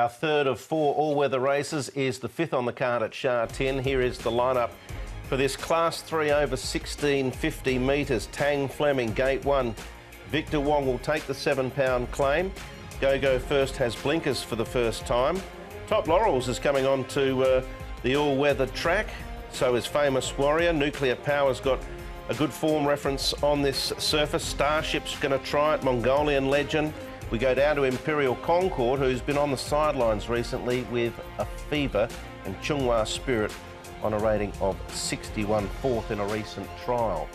Our third of 4 all-weather races is the 5th on the card at Sha Tin. Here is the lineup for this Class 3 over 1650 metres. Tang Fleming, Gate 1. Victor Wong will take the £7 claim. Go First has blinkers for the first time. Top Laurels is coming on to the all-weather track. So is Famous Warrior. Nuclear Power's got a good form reference on this surface. Starship's going to try it. Mongolian Legend. We go down to Imperial Concord, who's been on the sidelines recently with a fever, and Chunghwa Spirit on a rating of 61, fourth in a recent trial.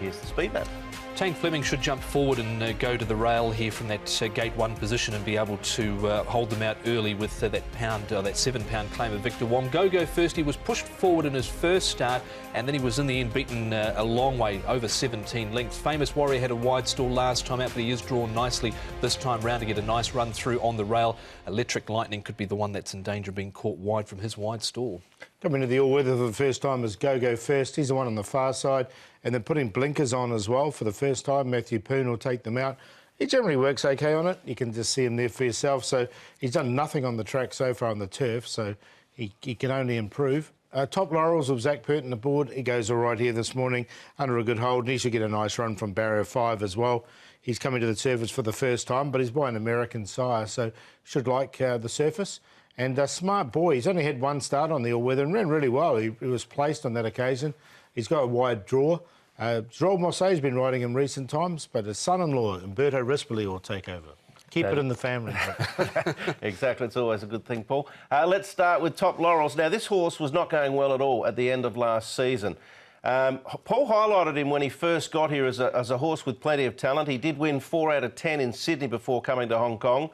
Here's the speed map. Tang Fleming should jump forward and go to the rail here from that Gate 1 position and be able to hold them out early with that £7 claim of Victor Wong. Go First, he was pushed forward in his first start and then he was in the end beaten a long way, over 17 lengths. Famous Warrior had a wide stall last time out, but he is drawn nicely this time round to get a nice run through on the rail. Electric Lightning could be the one that's in danger of being caught wide from his wide stall. Coming to the all-weather for the first time is Go First. He's the one on the far side. And then putting blinkers on as well for the first time. Matthew Poon will take them out. He generally works OK on it. You can just see him there for yourself. So he's done nothing on the track so far on the turf, so he can only improve. Top Laurels of Zach Purton aboard. He goes all right here this morning under a good hold. And he should get a nice run from barrier 5 as well. He's coming to the surface for the first time, but he's by an American sire, so should like the surface. And Smart Boy, he's only had one start on the all-weather and ran really well. He was placed on that occasion. He's got a wide draw. Gerald Mossay's been riding in recent times, but his son-in-law, Umberto Responsibly, will take over. Keep it in the family. Exactly, it's always a good thing, Paul. Let's start with Top Laurels. Now, this horse was not going well at all at the end of last season. Paul highlighted him when he first got here as a horse with plenty of talent. He did win 4 out of 10 in Sydney before coming to Hong Kong.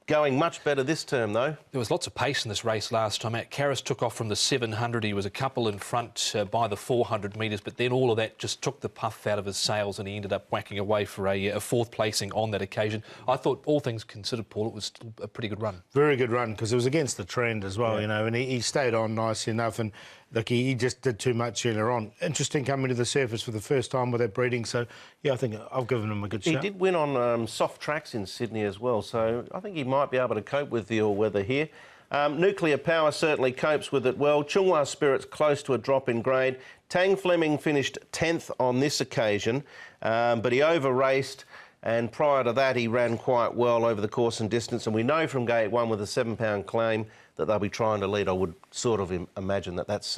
Going much better this term, though. There was lots of pace in this race last time out. Karras took off from the 700. He was a couple in front by the 400 metres, but then all of that just took the puff out of his sails and he ended up whacking away for a fourth placing on that occasion. I thought, all things considered, Paul, it was still a pretty good run. Very good run, because it was against the trend as well, you know, and he stayed on nicely enough, and look, he just did too much earlier on. Interesting coming to the surface for the first time with that breeding, so, yeah, I think I've given him a good shot. He did win on soft tracks in Sydney as well, so I think he might be able to cope with the all-weather here. Nuclear Power certainly copes with it well. Chunghwa Spirit's close to a drop in grade. Tang Fleming finished 10th on this occasion, but he over-raced, and prior to that he ran quite well over the course and distance, and we know from Gate 1 with a £7 claim that they'll be trying to lead. I would sort of imagine that that's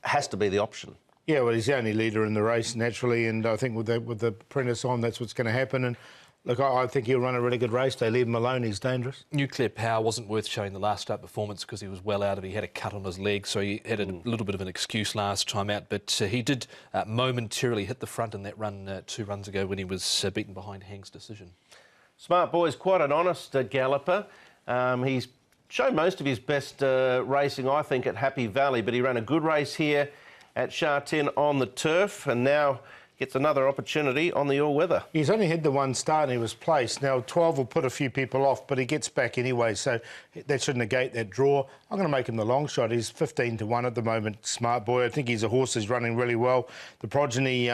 has to be the option. Yeah, well, he's the only leader in the race, naturally, and I think with the apprentice on, that's what's going to happen. And look, I think he'll run a really good race. They leave him alone, he's dangerous. Nuclear Power wasn't worth showing the last start performance because he was well out of it. He had a cut on his leg, so he had a little bit of an excuse last time out. But he did momentarily hit the front in that run 2 runs ago when he was beaten behind Hang's Decision. Smart Boy's quite an honest galloper. He's shown most of his best racing, I think, at Happy Valley, but he ran a good race here at Sha Tin on the turf, and now gets another opportunity on the all-weather. He's only had the one start and he was placed. Now, 12 will put a few people off, but he gets back anyway, so that should negate that draw. I'm going to make him the long shot. He's 15 to 1 at the moment, Smart Boy. I think he's a horse who's running really well. The progeny,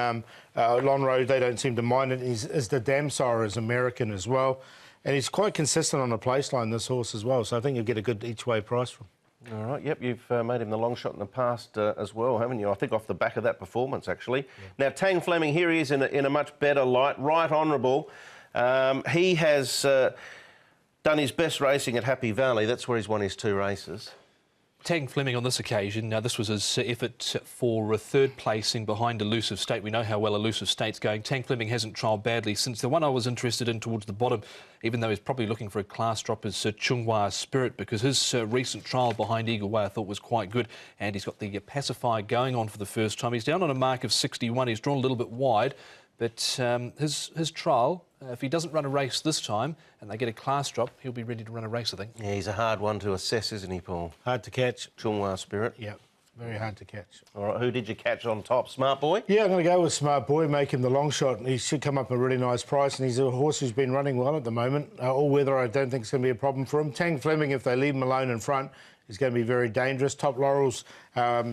Lonro, they don't seem to mind it. Is the Damsire is American as well. And he's quite consistent on the place line, this horse as well, so I think you'll get a good each-way price from him. All right, yep, you've made him the long shot in the past as well, haven't you? I think off the back of that performance, actually. Yeah. Now, Tang Fleming, here he is in a much better light, right honourable. He has done his best racing at Happy Valley. That's where he's won his 2 races. Tang Fleming on this occasion, now this was his effort for a 3rd placing behind Elusive State. We know how well Elusive State's going. Tang Fleming hasn't trialled badly since. The one I was interested in towards the bottom, even though he's probably looking for a class drop, is Chunghwa Spirit, because his recent trial behind Eagle Way I thought was quite good, and he's got the pacifier going on for the first time. He's down on a mark of 61. He's drawn a little bit wide, but his trial, if he doesn't run a race this time and they get a class drop, he'll be ready to run a race, I think. Yeah, he's a hard one to assess, isn't he, Paul? Hard to catch. Chunghwa Spirit. Yep, very hard to catch. All right, who did you catch on top? Smart Boy? Yeah, I'm going to go with Smart Boy, make him the long shot. He should come up a really nice price, and he's a horse who's been running well at the moment. All-weather, I don't think it's going to be a problem for him. Tang Fleming, if they leave him alone in front, is going to be very dangerous. Top Laurels,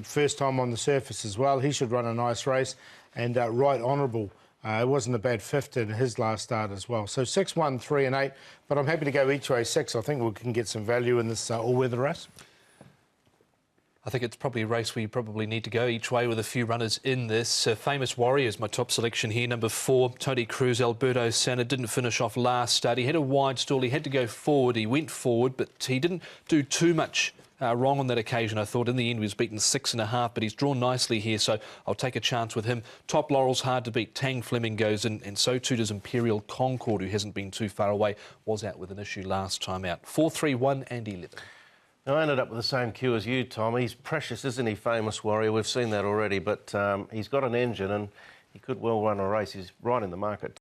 first time on the surface as well. He should run a nice race. And Right Honourable It wasn't a bad fifth in his last start as well. So 6, 1, 3 and 8, but I'm happy to go each way 6. I think we can get some value in this all-weather race. I think it's probably a race where you probably need to go each way with a few runners in this. Famous Warriors, my top selection here, number 4. Tony Cruz, Alberto Senna, didn't finish off last start. He had a wide stall, he had to go forward, he went forward, but he didn't do too much wrong on that occasion. I thought in the end he was beaten 6.5, but he's drawn nicely here, so I'll take a chance with him. Top Laurel's hard to beat. Tang Fleming goes in, and so too does Imperial Concord, who hasn't been too far away, was out with an issue last time out. 4, 3, 1 and 11. I ended up with the same queue as you, Tom. He's precious, isn't he, Famous Warrior? We've seen that already, but he's got an engine and he could well run a race. He's right in the market.